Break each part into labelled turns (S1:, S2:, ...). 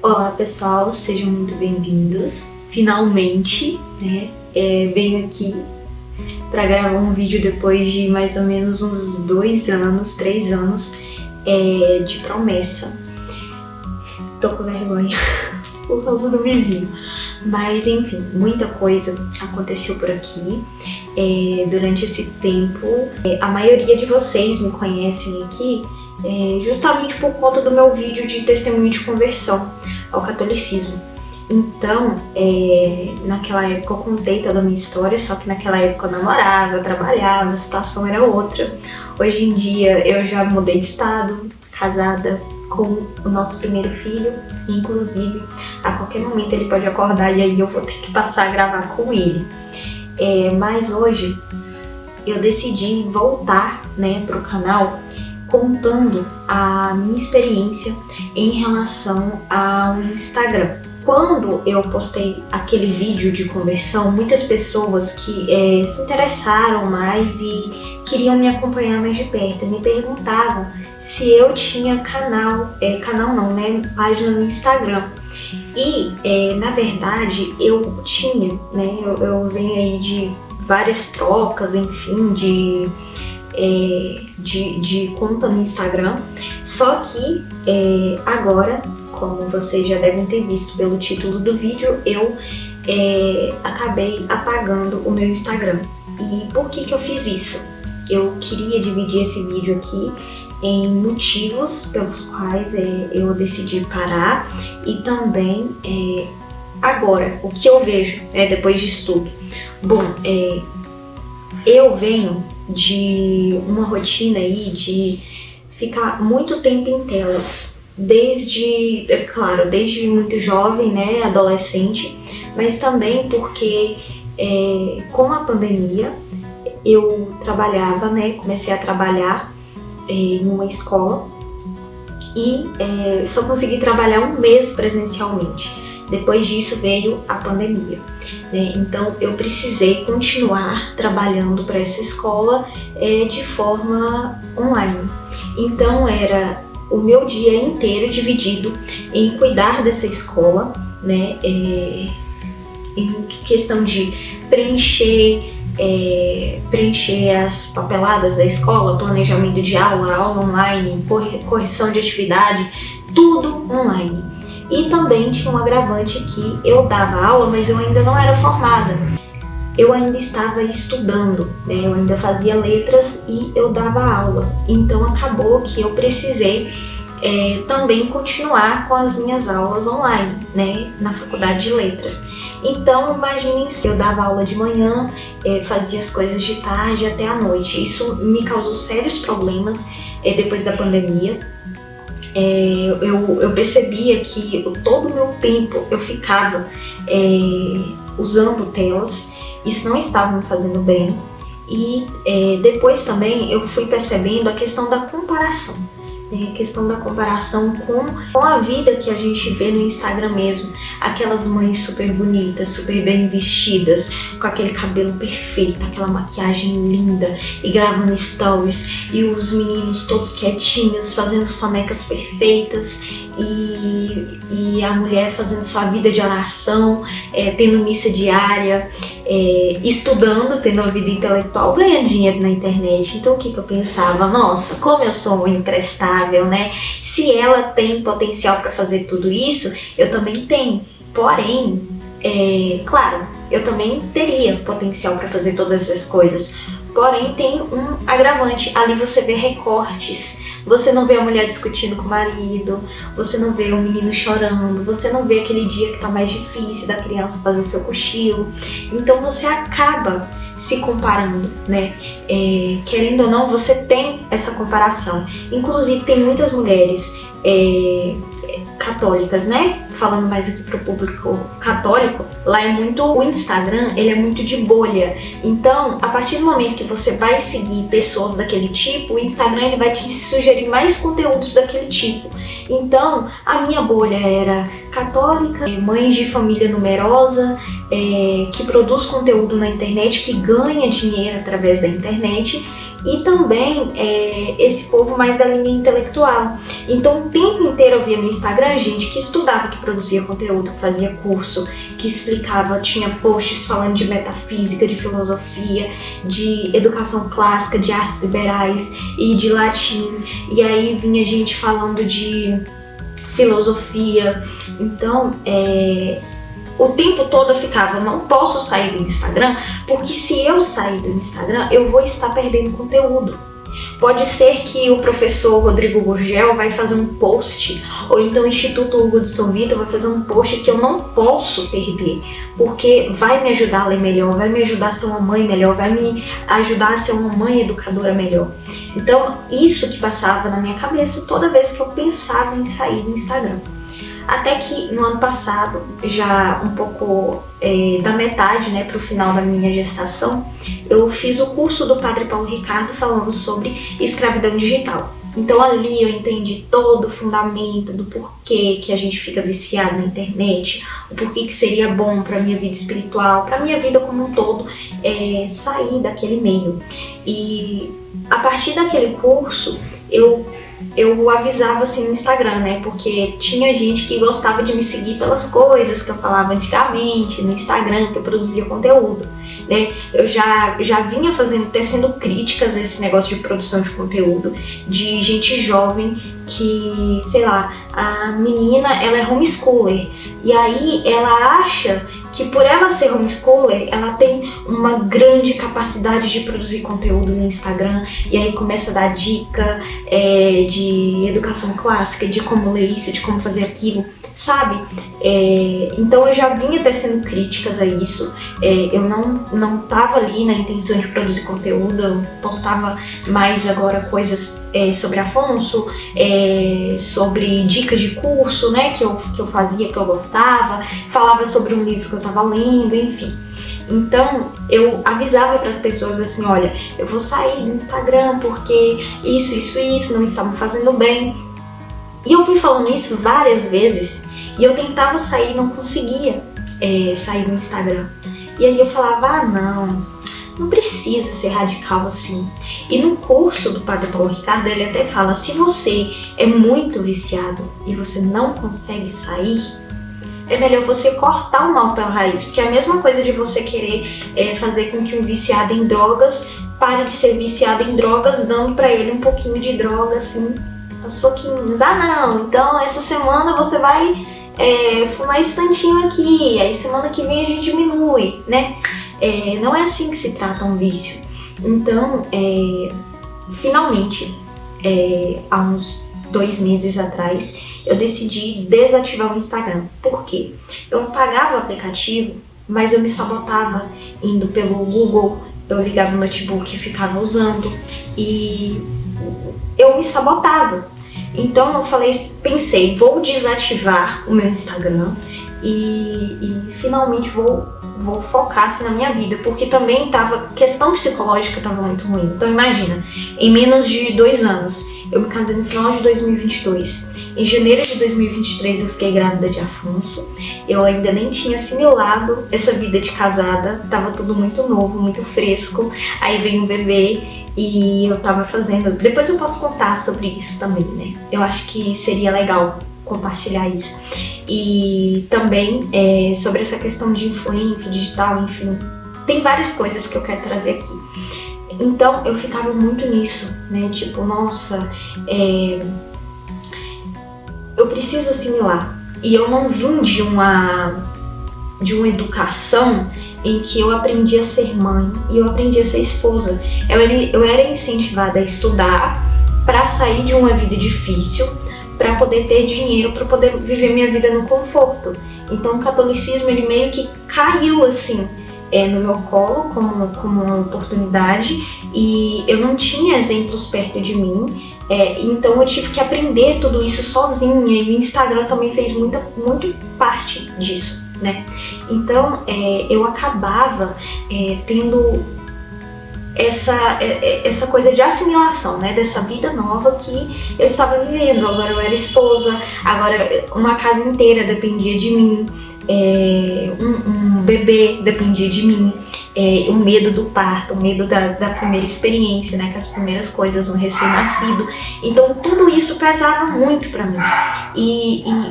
S1: Olá pessoal, sejam muito bem-vindos. Finalmente, venho aqui para gravar um vídeo depois de mais ou menos uns 2 anos, 3 anos de promessa. Tô com vergonha por causa do vizinho. Mas enfim, muita coisa aconteceu por aqui durante esse tempo. A maioria de vocês me conhecem aqui justamente por conta do meu vídeo de testemunho de conversão ao catolicismo. Então, naquela época eu contei toda a minha história, só que naquela época eu namorava, trabalhava, a situação era outra. Hoje em dia eu já mudei de estado, casada com o nosso primeiro filho, inclusive a qualquer momento ele pode acordar e aí eu vou ter que passar a gravar com ele. Mas hoje eu decidi voltar para o canal contando a minha experiência em relação ao Instagram. Quando eu postei aquele vídeo de conversão, muitas pessoas que se interessaram mais e queriam me acompanhar mais de perto me perguntavam se eu tinha página no Instagram. E na verdade eu tinha, eu venho aí de várias trocas, enfim, de conta no Instagram, só que agora, como vocês já devem ter visto pelo título do vídeo, eu acabei apagando o meu Instagram. E por que eu fiz isso? Eu queria dividir esse vídeo aqui em motivos pelos quais eu decidi parar e também agora, o que eu vejo depois disso tudo. Bom, eu venho de uma rotina aí de ficar muito tempo em telas, desde muito jovem, adolescente, mas também porque com a pandemia eu trabalhava, comecei a trabalhar em uma escola e só consegui trabalhar um mês presencialmente. Depois disso veio a pandemia, então eu precisei continuar trabalhando para essa escola de forma online. Então era o meu dia inteiro dividido em cuidar dessa escola, em questão de preencher as papeladas da escola, planejamento de aula online, correção de atividade, tudo online. E também tinha um agravante que eu dava aula, mas eu ainda não era formada. Eu ainda estava estudando, eu ainda fazia letras e eu dava aula. Então acabou que eu precisei também continuar com as minhas aulas online, na faculdade de letras. Então imaginem, eu dava aula de manhã, fazia as coisas de tarde até à noite. Isso me causou sérios problemas depois da pandemia. Eu percebia que todo o meu tempo eu ficava usando telas. Isso não estava me fazendo bem. E depois também eu fui percebendo a questão da comparação. A questão da comparação com a vida que a gente vê no Instagram mesmo. Aquelas mães super bonitas, super bem vestidas, com aquele cabelo perfeito, aquela maquiagem linda, e gravando stories, e os meninos todos quietinhos, fazendo sonecas perfeitas, e a mulher fazendo sua vida de oração, tendo missa diária, estudando, tendo uma vida intelectual, ganhando dinheiro na internet. Então o que eu pensava? Nossa, como eu sou imprestável, Se ela tem potencial para fazer tudo isso, eu também tenho. Porém, claro, eu também teria potencial para fazer todas essas coisas. Porém, tem um agravante. Ali você vê recortes. Você não vê a mulher discutindo com o marido, você não vê o menino chorando, você não vê aquele dia que tá mais difícil da criança fazer seu cochilo. Então você acaba se comparando, querendo ou não, você tem essa comparação. Inclusive tem muitas mulheres católicas, falando mais aqui pro público católico, lá o Instagram, ele é muito de bolha. Então, a partir do momento que você vai seguir pessoas daquele tipo, o Instagram ele vai te sugerir mais conteúdos daquele tipo. Então, a minha bolha era católica, mães de família numerosa, que produz conteúdo na internet, que ganha dinheiro através da internet, e também esse povo mais da linha intelectual. Então o tempo inteiro eu via no Instagram gente que estudava, que produzia conteúdo, que fazia curso, que explicava, tinha posts falando de metafísica, de filosofia, de educação clássica, de artes liberais e de latim, e aí vinha gente falando de filosofia. Então o tempo todo eu ficava, eu não posso sair do Instagram, porque se eu sair do Instagram, eu vou estar perdendo conteúdo. Pode ser que o professor Rodrigo Gurgel vai fazer um post, ou então o Instituto Hugo de São Vitor vai fazer um post que eu não posso perder, porque vai me ajudar a ler melhor, vai me ajudar a ser uma mãe melhor, vai me ajudar a ser uma mãe educadora melhor. Então, isso que passava na minha cabeça toda vez que eu pensava em sair do Instagram. Até que no ano passado, já um pouco da metade, para o final da minha gestação, eu fiz o curso do Padre Paulo Ricardo falando sobre escravidão digital. Então ali eu entendi todo o fundamento do porquê que a gente fica viciado na internet, o porquê que seria bom para a minha vida espiritual, para a minha vida como um todo, sair daquele meio. E a partir daquele curso, eu avisava assim no Instagram, porque tinha gente que gostava de me seguir pelas coisas que eu falava antigamente no Instagram, que eu produzia conteúdo, Eu já vinha tecendo críticas a esse negócio de produção de conteúdo, de gente jovem que, sei lá, a menina, ela é homeschooler, e aí ela acha que por ela ser homeschooler, ela tem uma grande capacidade de produzir conteúdo no Instagram, e aí começa a dar dica de educação clássica, de como ler isso, de como fazer aquilo, sabe? Então eu já vinha tecendo críticas a isso, eu não tava ali na intenção de produzir conteúdo, eu postava mais agora coisas sobre Afonso, sobre dicas de curso, que eu fazia, que eu gostava, falava sobre um livro que eu tava lendo, enfim. Então eu avisava para as pessoas assim, olha, eu vou sair do Instagram porque isso não estava me fazendo bem. E eu fui falando isso várias vezes e eu tentava sair e não conseguia sair do Instagram. E aí eu falava, não precisa ser radical assim. E no curso do Padre Paulo Ricardo, ele até fala, se você é muito viciado e você não consegue sair, é melhor você cortar o mal pela raiz, porque é a mesma coisa de você querer fazer com que um viciado em drogas pare de ser viciado em drogas, dando pra ele um pouquinho de droga, assim, aos pouquinhos. Então essa semana você vai fumar esse tantinho aqui, aí semana que vem a gente diminui, não é assim que se trata um vício. Então, finalmente, há uns 2 meses atrás, eu decidi desativar o Instagram. Por quê? Eu apagava o aplicativo, mas eu me sabotava indo pelo Google, eu ligava o notebook e ficava usando, e eu me sabotava. Então eu pensei, vou desativar o meu Instagram e finalmente vou focar assim, na minha vida, porque também questão psicológica estava muito ruim. Então imagina, em menos de 2 anos, eu me casei no final de 2022, em janeiro de 2023 eu fiquei grávida de Afonso, eu ainda nem tinha assimilado essa vida de casada, tava tudo muito novo, muito fresco, aí veio um bebê e eu tava fazendo, depois eu posso contar sobre isso também, eu acho que seria legal compartilhar isso. E também sobre essa questão de influência digital, enfim, tem várias coisas que eu quero trazer aqui. Então eu ficava muito nisso, tipo, nossa, eu preciso assimilar. E eu não vim de uma educação em que eu aprendi a ser mãe e eu aprendi a ser esposa. Eu era incentivada a estudar para sair de uma vida difícil, para poder ter dinheiro, para poder viver minha vida no conforto. Então o catolicismo, ele meio que caiu assim no meu colo como uma oportunidade, e eu não tinha exemplos perto de mim, então eu tive que aprender tudo isso sozinha, e o Instagram também fez muito parte disso, Então eu acabava tendo essa coisa de assimilação, dessa vida nova que eu estava vivendo. Agora eu era esposa, agora uma casa inteira dependia de mim, um bebê dependia de mim. o medo do parto, o medo da primeira experiência, né, com as primeiras coisas, um recém-nascido. Então tudo isso pesava muito para mim.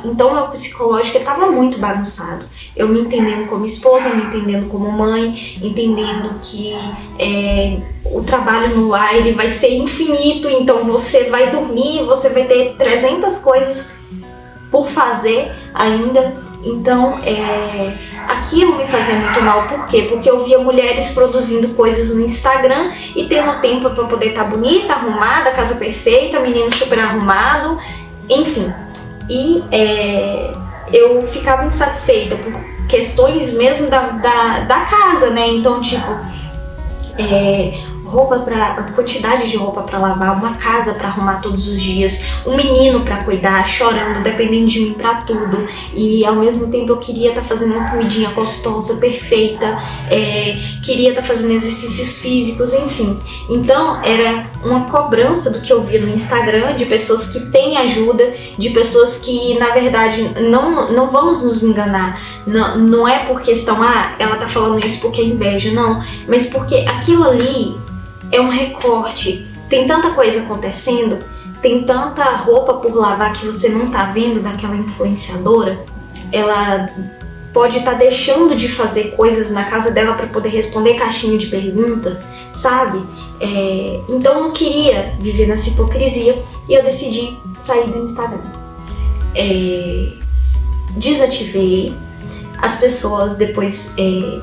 S1: Então meu psicológico estava muito bagunçado. Eu me entendendo como esposa, me entendendo como mãe, entendendo que o trabalho no lar ele vai ser infinito, então você vai dormir, você vai ter 300 coisas por fazer ainda. Então aquilo me fazia muito mal. Por quê? Porque eu via mulheres produzindo coisas no Instagram e tendo tempo para poder estar bonita, arrumada, casa perfeita, menino super arrumado, enfim. E eu ficava insatisfeita por questões mesmo da casa, né? Então, tipo, quantidade de roupa para lavar, uma casa para arrumar todos os dias, um menino para cuidar, chorando, dependendo de mim para tudo. E ao mesmo tempo eu queria estar fazendo uma comidinha gostosa, perfeita, queria estar fazendo exercícios físicos, enfim. Então era uma cobrança do que eu via no Instagram, de pessoas que têm ajuda, de pessoas que, na verdade, não vamos nos enganar. Não é por questão, ela tá falando isso porque é inveja, não. Mas porque aquilo ali é um recorte, tem tanta coisa acontecendo, tem tanta roupa por lavar que você não tá vendo daquela influenciadora. Ela pode estar deixando de fazer coisas na casa dela para poder responder caixinha de pergunta, sabe? Então eu não queria viver nessa hipocrisia e eu decidi sair do Instagram. Desativei. As pessoas, depois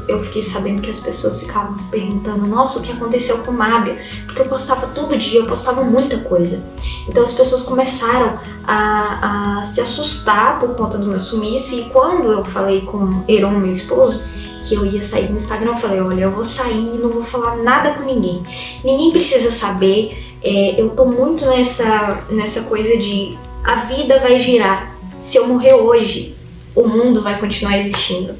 S1: eu fiquei sabendo que as pessoas ficavam se perguntando: nossa, o que aconteceu com Mábia? Porque eu postava todo dia, eu postava muita coisa. Então as pessoas começaram a se assustar por conta do meu sumiço. E quando eu falei com Heron, meu esposo, que eu ia sair do Instagram, eu falei: olha, eu vou sair, não vou falar nada com ninguém. Ninguém precisa saber. Eu tô muito nessa coisa de a vida vai girar. Se eu morrer hoje, o mundo vai continuar existindo.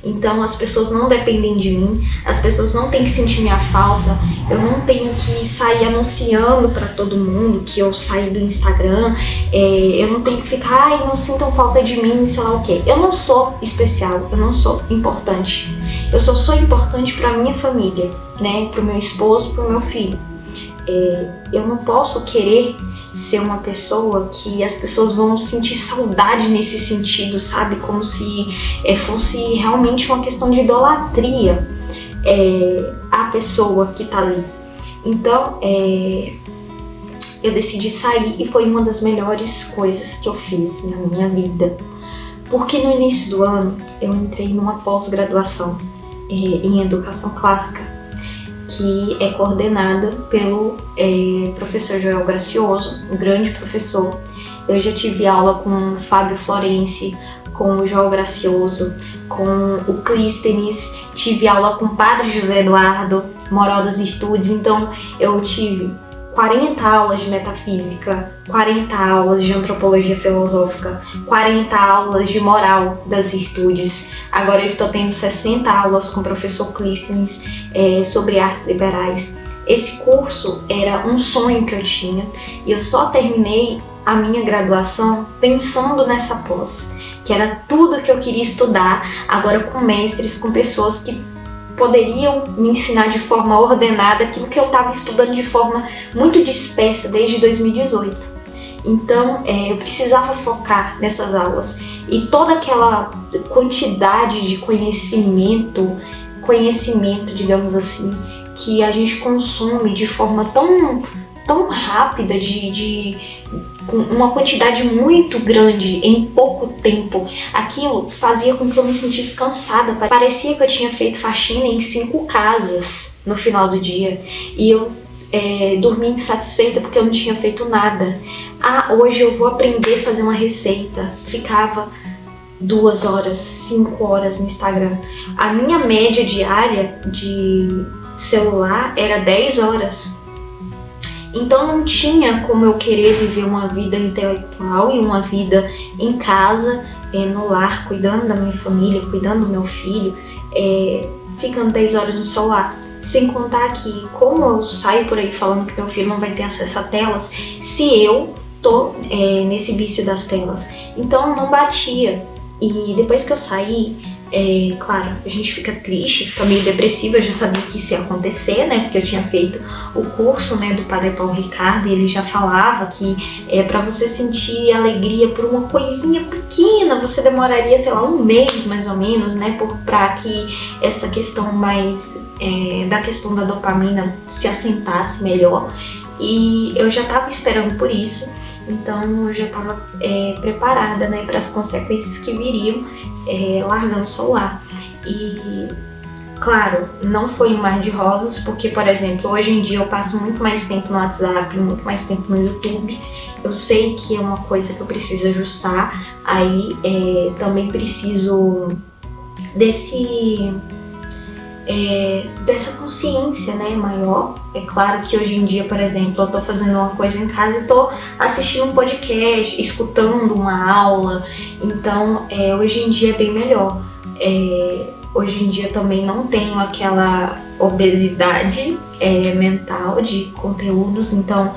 S1: Então as pessoas não dependem de mim, as pessoas não têm que sentir minha falta, eu não tenho que sair anunciando para todo mundo que eu saí do Instagram, eu não tenho que ficar, não sintam falta de mim, sei lá o quê. Eu não sou especial, eu não sou importante. Eu só sou importante para minha família, né, para o meu esposo, para o meu filho. Eu não posso querer ser uma pessoa que as pessoas vão sentir saudade nesse sentido, sabe? Como se fosse realmente uma questão de idolatria a pessoa que tá ali. Então, eu decidi sair e foi uma das melhores coisas que eu fiz na minha vida. Porque no início do ano eu entrei numa pós-graduação em Educação Clássica, que é coordenada pelo professor Joel Gracioso, um grande professor. Eu já tive aula com o Fábio Florenci, com o Joel Gracioso, com o Clístenes, tive aula com o Padre José Eduardo, Moral das Virtudes. Então eu tive 40 aulas de metafísica, 40 aulas de antropologia filosófica, 40 aulas de moral das virtudes. Agora eu estou tendo 60 aulas com o professor Clístenes sobre artes liberais. Esse curso era um sonho que eu tinha e eu só terminei a minha graduação pensando nessa pós, que era tudo que eu queria estudar, agora com mestres, com pessoas que poderiam me ensinar de forma ordenada aquilo que eu estava estudando de forma muito dispersa desde 2018. Então eu precisava focar nessas aulas e toda aquela quantidade de conhecimento, digamos assim, que a gente consome de forma tão rápida, com uma quantidade muito grande em pouco tempo, aquilo fazia com que eu me sentisse cansada. Parecia que eu tinha feito faxina em 5 casas no final do dia e eu dormia insatisfeita porque eu não tinha feito nada. Hoje eu vou aprender a fazer uma receita. Ficava 2 horas, 5 horas no Instagram. A minha média diária de celular era 10 horas. Então não tinha como eu querer viver uma vida intelectual e uma vida em casa, no lar, cuidando da minha família, cuidando do meu filho, ficando 10 horas no celular. Sem contar que, como eu saio por aí falando que meu filho não vai ter acesso a telas, se eu tô nesse vício das telas. Então não batia. E depois que eu saí, Claro, a gente fica triste, fica meio depressiva, eu já sabia que isso ia acontecer, né? Porque eu tinha feito o curso, né, do Padre Paulo Ricardo, e ele já falava que para você sentir alegria por uma coisinha pequena, você demoraria, sei lá, um mês mais ou menos, né? Para que essa questão mais da questão da dopamina se assentasse melhor. E eu já estava esperando por isso, então eu já estava preparada, né, para as consequências que viriam largando o celular. E claro, não foi um mar de rosas, porque, por exemplo, hoje em dia eu passo muito mais tempo no WhatsApp, muito mais tempo no YouTube. Eu sei que é uma coisa que eu preciso ajustar, aí também preciso dessa consciência, né, maior. É claro que hoje em dia, por exemplo, eu tô fazendo uma coisa em casa e tô assistindo um podcast, escutando uma aula, então hoje em dia é bem melhor. Hoje em dia também não tenho aquela obesidade mental de conteúdos, então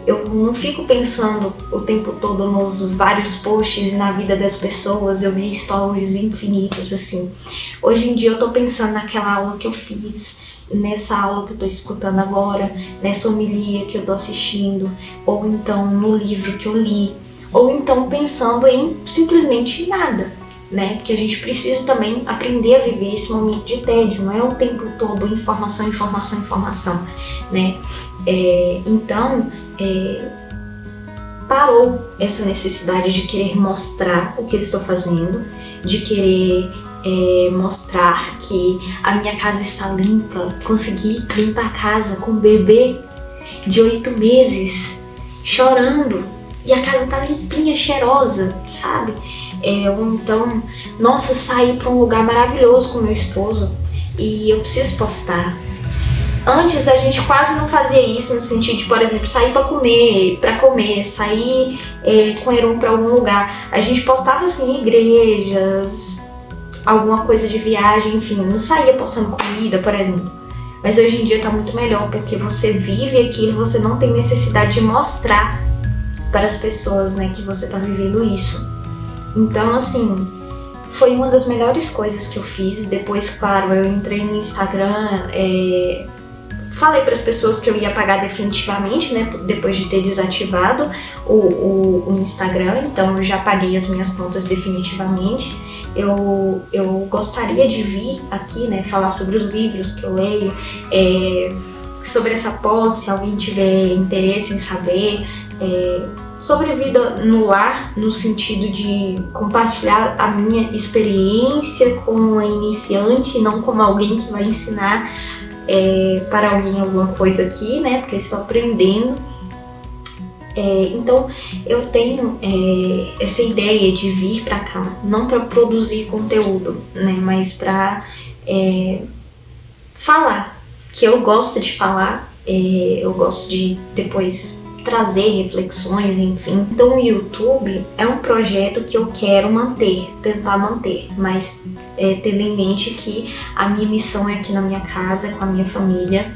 S1: eu não fico pensando o tempo todo nos vários posts e na vida das pessoas, eu vi stories infinitos, assim. Hoje em dia eu tô pensando naquela aula que eu fiz, nessa aula que eu tô escutando agora, nessa homilia que eu tô assistindo, ou então no livro que eu li, ou então pensando em simplesmente nada, né? Porque a gente precisa também aprender a viver esse momento de tédio, não é o tempo todo informação, informação, informação, né? Então, parou essa necessidade de querer mostrar o que eu estou fazendo, de querer mostrar que a minha casa está limpa. Consegui limpar a casa com um bebê de 8 meses chorando e a casa tá limpinha, cheirosa, sabe? Ou então, nossa, saí para um lugar maravilhoso com meu esposo e eu preciso postar. Antes a gente quase não fazia isso, no sentido de, por exemplo, sair para comer, sair com Heron para algum lugar. A gente postava assim, igrejas, alguma coisa de viagem, enfim, não saía postando comida, por exemplo. Mas hoje em dia tá muito melhor, porque você vive aquilo, você não tem necessidade de mostrar para as pessoas, né, que você tá vivendo isso. Então, assim, foi uma das melhores coisas que eu fiz. Depois, claro, eu entrei no Instagram, falei para as pessoas que eu ia apagar definitivamente, né, depois de ter desativado o Instagram, então eu já apaguei as minhas contas definitivamente. Eu gostaria de vir aqui, né, falar sobre os livros que eu leio, sobre essa pós, se alguém tiver interesse em saber, sobre vida no lar, no sentido de compartilhar a minha experiência como uma iniciante, não como alguém que vai ensinar para alguém alguma coisa aqui, né? Porque eu estou aprendendo. Então eu tenho essa ideia de vir para cá, não para produzir conteúdo, né? Mas para falar, que eu gosto de falar, eu gosto de depois trazer reflexões, enfim. Então o YouTube é um projeto que eu quero tentar manter, mas tendo em mente que a minha missão é aqui na minha casa, com a minha família,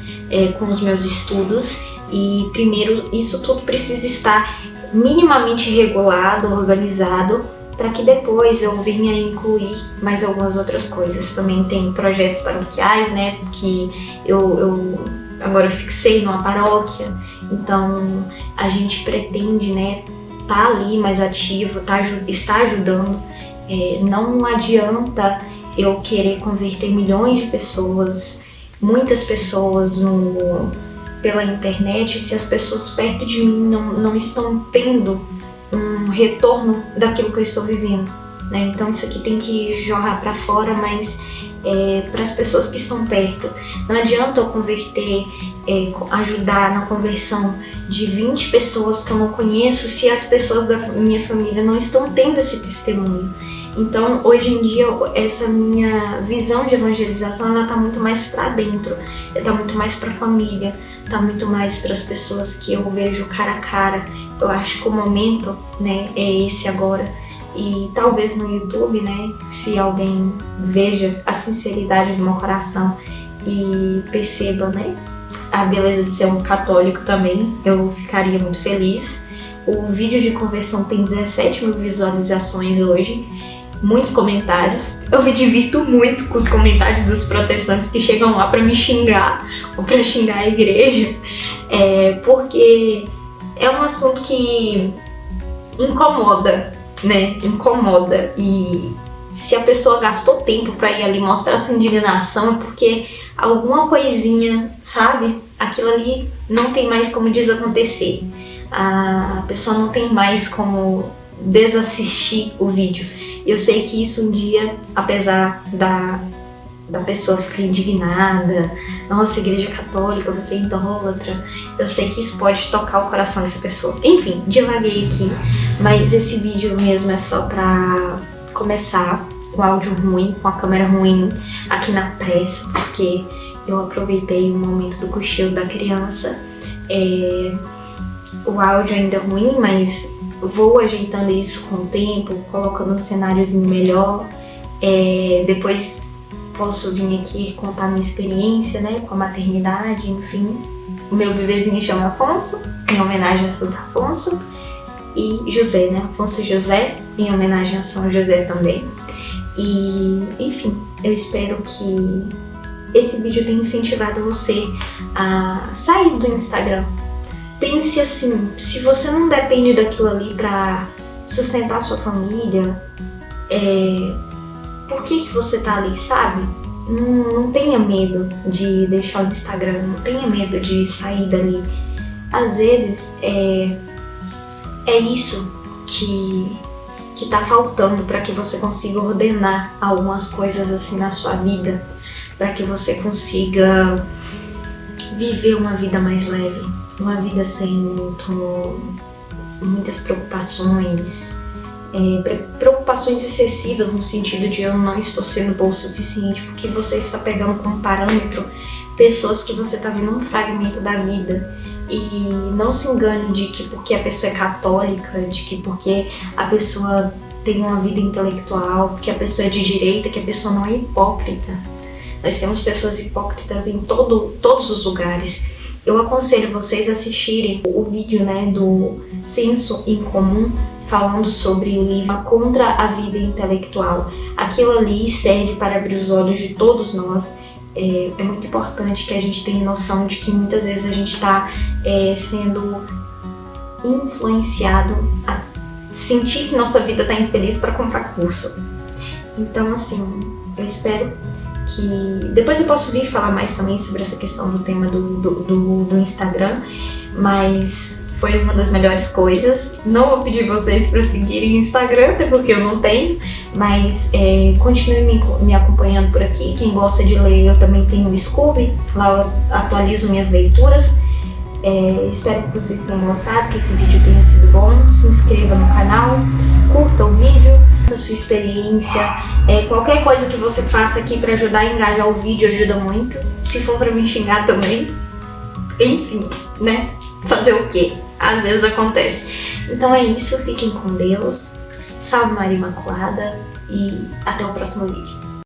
S1: com os meus estudos, e primeiro isso tudo precisa estar minimamente regulado, organizado, para que depois eu venha incluir mais algumas outras coisas. Também tem projetos paroquiais, né, que eu agora fixei numa paróquia, então a gente pretende, né, tá ali mais ativo, está ajudando. Não adianta eu querer converter milhões de pessoas, muitas pessoas pela internet, se as pessoas perto de mim não estão tendo um retorno daquilo que eu estou vivendo, né? Então isso aqui tem que jorrar para fora, mas para as pessoas que estão perto. Não adianta eu converter, ajudar na conversão de 20 pessoas que eu não conheço se as pessoas da minha família não estão tendo esse testemunho. Então, hoje em dia, essa minha visão de evangelização, ela tá muito mais para dentro, tá muito mais para a família, tá muito mais para as pessoas que eu vejo cara a cara. Eu acho que o momento, né, é esse agora. E talvez no YouTube, né, se alguém veja a sinceridade do meu coração e perceba, né, a beleza de ser um católico também, eu ficaria muito feliz. O vídeo de conversão tem 17 mil visualizações hoje muitos comentários. Eu me divirto muito com os comentários dos protestantes que chegam lá para me xingar ou para xingar a igreja, porque é um assunto que incomoda, né? Incomoda. E se a pessoa gastou tempo para ir ali mostrar essa indignação, é porque alguma coisinha, sabe? Aquilo ali não tem mais como desacontecer. A pessoa não tem mais como desassistir o vídeo. Eu sei que isso um dia, apesar da pessoa ficar indignada, nossa, igreja católica, você é idólatra, eu sei que isso pode tocar o coração dessa pessoa. Enfim, divaguei aqui, mas esse vídeo mesmo é só pra começar com áudio ruim, com a câmera ruim, aqui na pressa, porque eu aproveitei o momento do cochilo da criança. O áudio ainda é ruim, mas vou ajeitando isso com o tempo, colocando um cenáriozinho melhor. Depois posso vir aqui contar minha experiência, né, com a maternidade, enfim. O meu bebezinho chama Afonso, em homenagem a Santo Afonso, e José, né, Afonso e José, em homenagem a São José também. E, enfim, eu espero que esse vídeo tenha incentivado você a sair do Instagram. Pense assim, se você não depende daquilo ali pra sustentar sua família, por que você tá ali, sabe? Não tenha medo de deixar o Instagram, não tenha medo de sair dali. Às vezes é isso que tá faltando para que você consiga ordenar algumas coisas assim na sua vida, para que você consiga viver uma vida mais leve, uma vida sem muitas preocupações, preocupações excessivas no sentido de eu não estou sendo bom o suficiente, porque você está pegando como parâmetro pessoas que você está vendo um fragmento da vida. E não se engane de que porque a pessoa é católica, de que porque a pessoa tem uma vida intelectual, que a pessoa é de direita, que a pessoa não é hipócrita. Nós temos pessoas hipócritas em todos os lugares. Eu aconselho vocês a assistirem o vídeo, né, do Senso em Comum, falando sobre o livro Contra a Vida Intelectual. Aquilo ali serve para abrir os olhos de todos nós. É muito importante que a gente tenha noção de que muitas vezes a gente está sendo influenciado a sentir que nossa vida está infeliz para comprar curso. Então, assim, eu espero que... Depois eu posso vir falar mais também sobre essa questão do tema do Instagram, mas foi uma das melhores coisas. Não vou pedir vocês para seguirem o Instagram, até porque eu não tenho, mas continue me acompanhando por aqui. Quem gosta de ler, eu também tenho o Scooby, lá eu atualizo minhas leituras. Espero que vocês tenham gostado, que esse vídeo tenha sido bom. Se inscreva no canal, curta o vídeo, a sua experiência, qualquer coisa que você faça aqui para ajudar a engajar o vídeo ajuda muito. Se for para me xingar também, enfim, né? Fazer o quê? Às vezes acontece. Então é isso, fiquem com Deus, salve Maria Imaculada e até o próximo vídeo.